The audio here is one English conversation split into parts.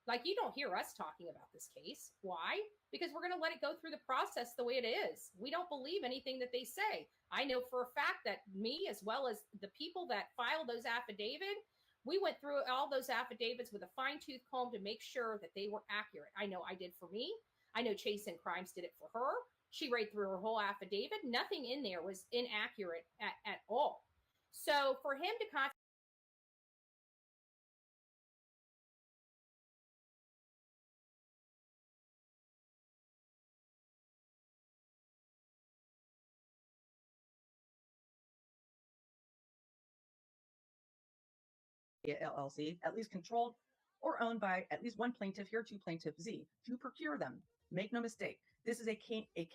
Like, you don't hear us talking about this case. Why? Because we're going to let it go through the process the way it is. We don't believe anything that they say. I know for a fact that me, as well as the people that filed those affidavits, we went through all those affidavits with a fine-tooth comb to make sure that they were accurate. I know I did for me. I know Chasing Crimes did it for her. She read through her whole affidavit. Nothing in there was inaccurate at all. So for him to contact LLC, at least controlled or owned by at least one plaintiff, here to Plaintiff Z, to procure them. Make no mistake, this is a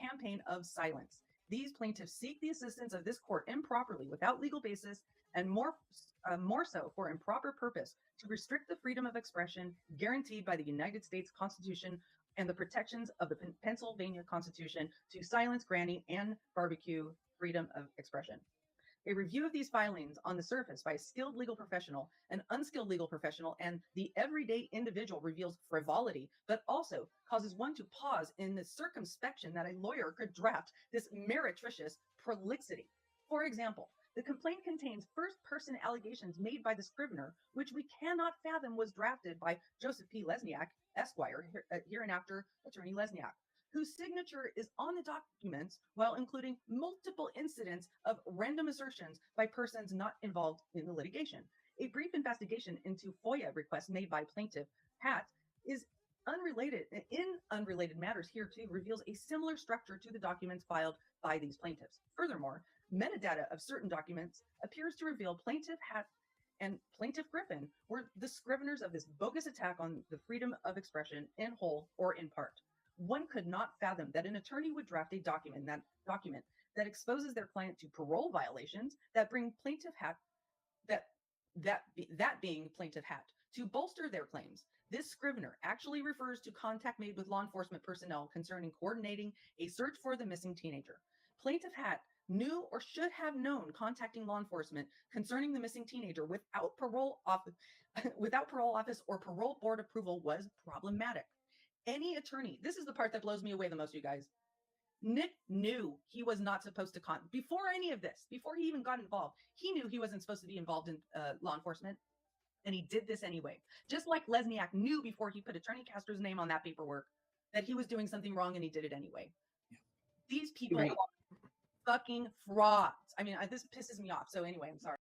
campaign of silence. These plaintiffs seek the assistance of this court improperly, without legal basis, and more so for improper purpose, to restrict the freedom of expression guaranteed by the United States Constitution and the protections of the Pennsylvania Constitution, to silence, granting, and barbecue freedom of expression. A review of these filings on the surface by a skilled legal professional, an unskilled legal professional, and the everyday individual reveals frivolity, but also causes one to pause in the circumspection that a lawyer could draft this meretricious prolixity. For example, the complaint contains first-person allegations made by the scrivener, which we cannot fathom was drafted by Joseph P. Lesniak, Esquire, hereinafter Attorney Lesniak, whose signature is on the documents, while including multiple incidents of random assertions by persons not involved in the litigation. A brief investigation into FOIA requests made by Plaintiff Hat is unrelated matters here too, reveals a similar structure to the documents filed by these plaintiffs. Furthermore, metadata of certain documents appears to reveal Plaintiff Hat and Plaintiff Griffin were the scriveners of this bogus attack on the freedom of expression in whole or in part. One could not fathom that an attorney would draft a document that exposes their client to parole violations that bring Plaintiff Hat, that being Plaintiff Hat, to bolster their claims. This scrivener actually refers to contact made with law enforcement personnel concerning coordinating a search for the missing teenager. Plaintiff Hat knew or should have known contacting law enforcement concerning the missing teenager without parole office or parole board approval was problematic. Any attorney, this is the part that blows me away the most, you guys. Nick knew he was not supposed to before any of this, before he even got involved, he knew he wasn't supposed to be involved in law enforcement, and he did this anyway. Just like Lesniak knew before he put Attorney Castro's name on that paperwork that he was doing something wrong, and he did it anyway. Yeah. These people are fucking frauds. I mean, this pisses me off. So anyway, I'm sorry.